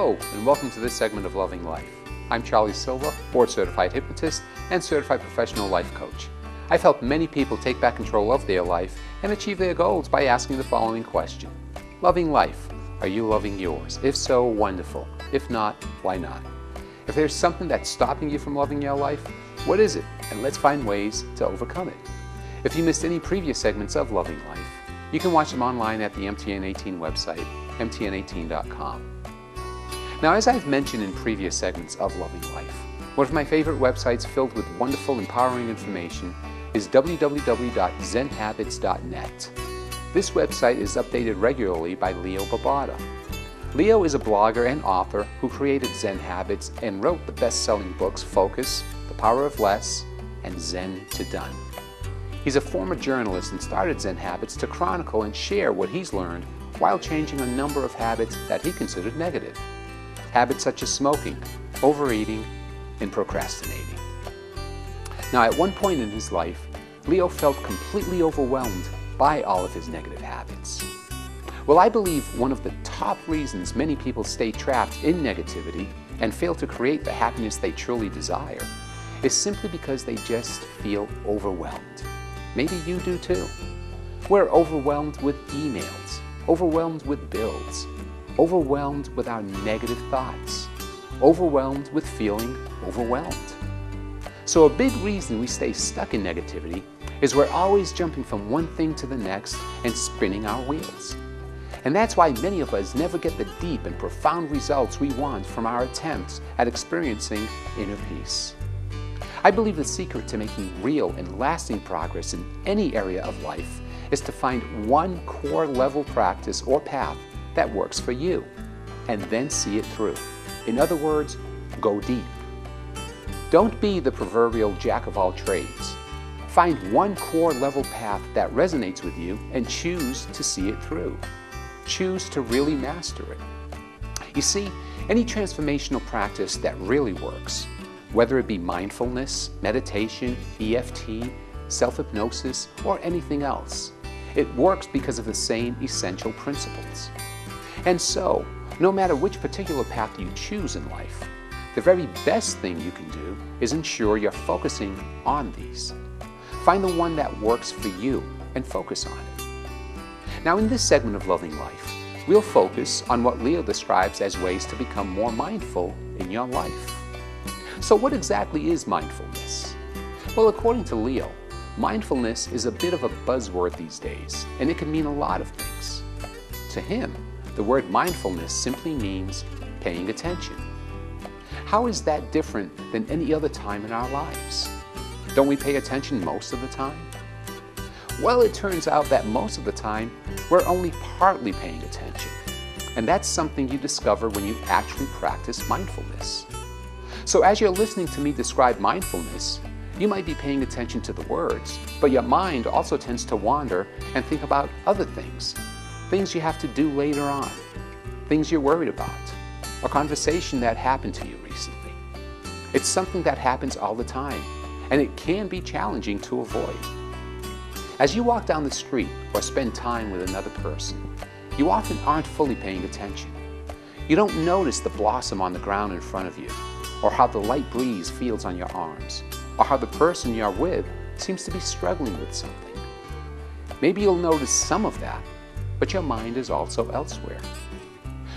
Hello, and welcome to this segment of Loving Life. I'm Charlie Silva, board-certified hypnotist and certified professional life coach. I've helped many people take back control of their life and achieve their goals by asking the following question. Loving life, are you loving yours? If so, wonderful. If not, why not? If there's something that's stopping you from loving your life, what is it? And let's find ways to overcome it. If you missed any previous segments of Loving Life, you can watch them online at the MTN18 website, mtn18.com. Now, as I've mentioned in previous segments of Loving Life, one of my favorite websites filled with wonderful, empowering information is www.zenhabits.net. This website is updated regularly by Leo Babauta. Leo is a blogger and author who created Zen Habits and wrote the best-selling books Focus, The Power of Less, and Zen to Done. He's a former journalist and started Zen Habits to chronicle and share what he's learned while changing a number of habits that he considered negative. Habits such as smoking, overeating, and procrastinating. Now, at one point in his life, Leo felt completely overwhelmed by all of his negative habits. Well, I believe one of the top reasons many people stay trapped in negativity and fail to create the happiness they truly desire is simply because they just feel overwhelmed. Maybe you do too. We're overwhelmed with emails, overwhelmed with bills, overwhelmed with our negative thoughts, overwhelmed with feeling overwhelmed. So a big reason we stay stuck in negativity is we're always jumping from one thing to the next and spinning our wheels. And that's why many of us never get the deep and profound results we want from our attempts at experiencing inner peace. I believe the secret to making real and lasting progress in any area of life is to find one core level practice or path that works for you, and then see it through. In other words, go deep. Don't be the proverbial jack of all trades. Find one core level path that resonates with you and choose to see it through. Choose to really master it. You see, any transformational practice that really works, whether it be mindfulness, meditation, EFT, self-hypnosis, or anything else, it works because of the same essential principles. And so, no matter which particular path you choose in life, the very best thing you can do is ensure you're focusing on these. Find the one that works for you and focus on it. Now, in this segment of Loving Life, we'll focus on what Leo describes as ways to become more mindful in your life. So what exactly is mindfulness? Well, according to Leo, mindfulness is a bit of a buzzword these days, and it can mean a lot of things. To him, the word mindfulness simply means paying attention. How is that different than any other time in our lives? Don't we pay attention most of the time? Well, it turns out that most of the time, we're only partly paying attention. And that's something you discover when you actually practice mindfulness. So as you're listening to me describe mindfulness, you might be paying attention to the words, but your mind also tends to wander and think about other things. Things you have to do later on, things you're worried about, a conversation that happened to you recently. It's something that happens all the time, and it can be challenging to avoid. As you walk down the street or spend time with another person, you often aren't fully paying attention. You don't notice the blossom on the ground in front of you, or how the light breeze feels on your arms, or how the person you're with seems to be struggling with something. Maybe you'll notice some of that, but your mind is also elsewhere.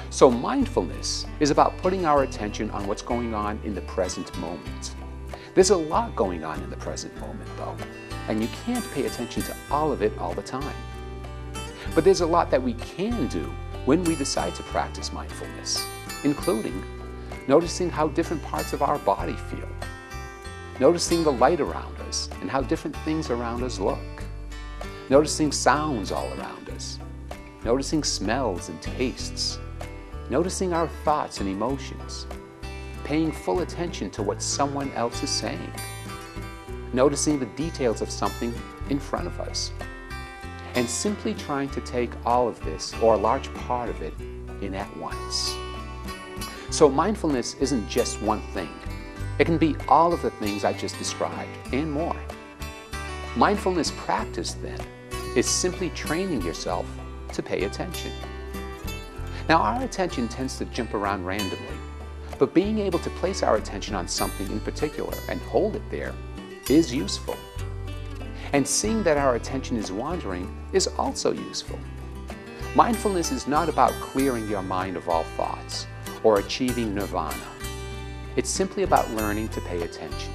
So mindfulness is about putting our attention on what's going on in the present moment. There's a lot going on in the present moment, though, and you can't pay attention to all of it all the time. But there's a lot that we can do when we decide to practice mindfulness, including noticing how different parts of our body feel, noticing the light around us and how different things around us look, noticing sounds all around us, noticing smells and tastes, noticing our thoughts and emotions, paying full attention to what someone else is saying, noticing the details of something in front of us, and simply trying to take all of this, or a large part of it, in at once. So mindfulness isn't just one thing. It can be all of the things I just described and more. Mindfulness practice, then, is simply training yourself to pay attention. Now, our attention tends to jump around randomly, but being able to place our attention on something in particular and hold it there is useful. And seeing that our attention is wandering is also useful. Mindfulness is not about clearing your mind of all thoughts or achieving nirvana. It's simply about learning to pay attention.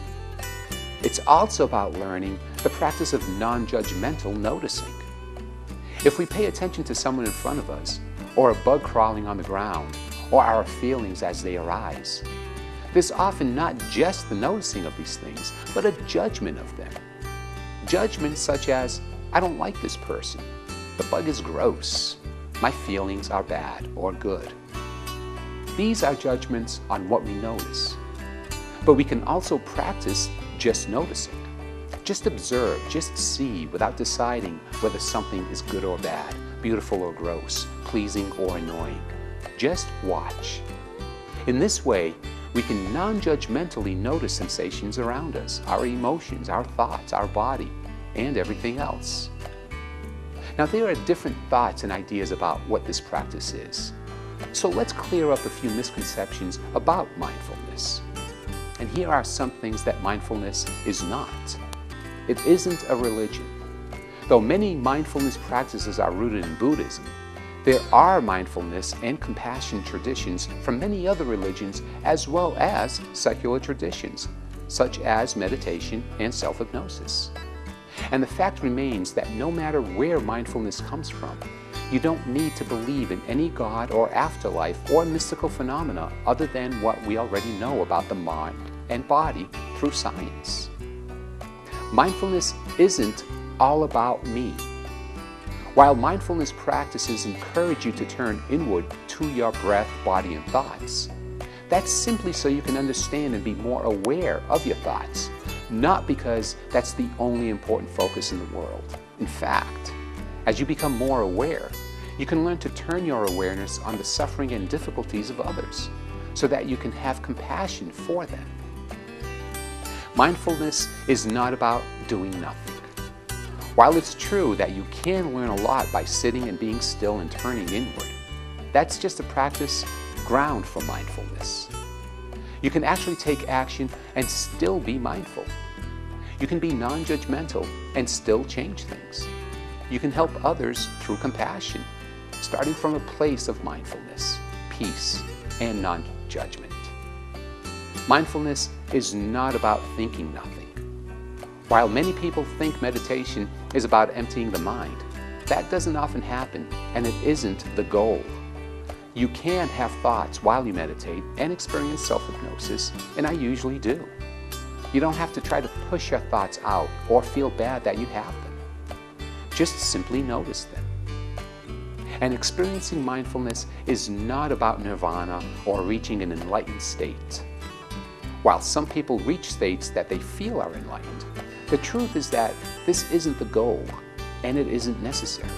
It's also about learning the practice of non-judgmental noticing. If we pay attention to someone in front of us, or a bug crawling on the ground, or our feelings as they arise, there's often not just the noticing of these things, but a judgment of them. Judgments such as, I don't like this person, the bug is gross, my feelings are bad or good. These are judgments on what we notice. But we can also practice just noticing. Just observe, just see without deciding whether something is good or bad, beautiful or gross, pleasing or annoying. Just watch. In this way, we can non-judgmentally notice sensations around us, our emotions, our thoughts, our body, and everything else. Now, there are different thoughts and ideas about what this practice is. So let's clear up a few misconceptions about mindfulness. And here are some things that mindfulness is not. It isn't a religion. Though many mindfulness practices are rooted in Buddhism, there are mindfulness and compassion traditions from many other religions as well as secular traditions, such as meditation and self-hypnosis. And the fact remains that no matter where mindfulness comes from, you don't need to believe in any God or afterlife or mystical phenomena other than what we already know about the mind and body through science. Mindfulness isn't all about me. While mindfulness practices encourage you to turn inward to your breath, body, and thoughts, that's simply so you can understand and be more aware of your thoughts, not because that's the only important focus in the world. In fact, as you become more aware, you can learn to turn your awareness on the suffering and difficulties of others, so that you can have compassion for them. Mindfulness is not about doing nothing. While it's true that you can learn a lot by sitting and being still and turning inward, that's just a practice ground for mindfulness. You can actually take action and still be mindful. You can be non-judgmental and still change things. You can help others through compassion, starting from a place of mindfulness, peace, and non-judgment. Mindfulness is not about thinking nothing. While many people think meditation is about emptying the mind, that doesn't often happen, and it isn't the goal. You can have thoughts while you meditate and experience self-hypnosis, and I usually do. You don't have to try to push your thoughts out or feel bad that you have them. Just simply notice them. And experiencing mindfulness is not about nirvana or reaching an enlightened state. While some people reach states that they feel are enlightened, the truth is that this isn't the goal, and it isn't necessary.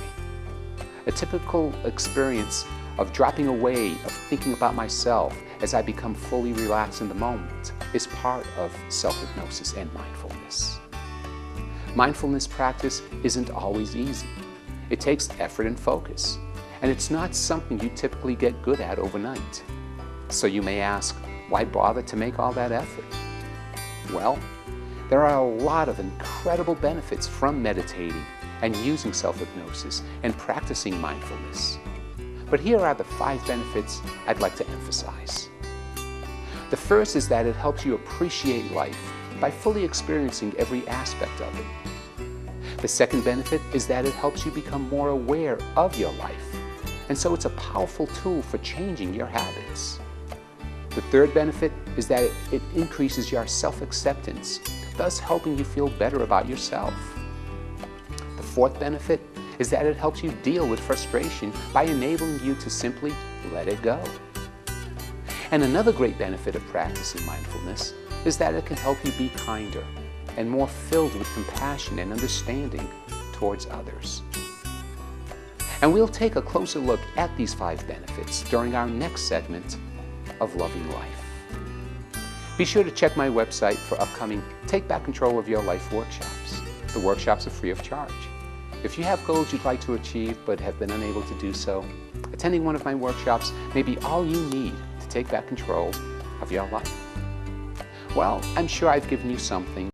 A typical experience of dropping away, of thinking about myself as I become fully relaxed in the moment, is part of self-hypnosis and mindfulness. Mindfulness practice isn't always easy. It takes effort and focus, and it's not something you typically get good at overnight. So you may ask, why bother to make all that effort? Well, there are a lot of incredible benefits from meditating and using self-hypnosis and practicing mindfulness. But here are the 5 benefits I'd like to emphasize. The first is that it helps you appreciate life by fully experiencing every aspect of it. The second benefit is that it helps you become more aware of your life, and so it's a powerful tool for changing your habits. The third benefit is that it increases your self-acceptance, thus helping you feel better about yourself. The fourth benefit is that it helps you deal with frustration by enabling you to simply let it go. And another great benefit of practicing mindfulness is that it can help you be kinder and more filled with compassion and understanding towards others. And we'll take a closer look at these 5 benefits during our next segment of Loving Life. Be sure to check my website for upcoming Take Back Control of Your Life workshops. The workshops are free of charge. If you have goals you'd like to achieve but have been unable to do so, attending one of my workshops may be all you need to take back control of your life. Well, I'm sure I've given you something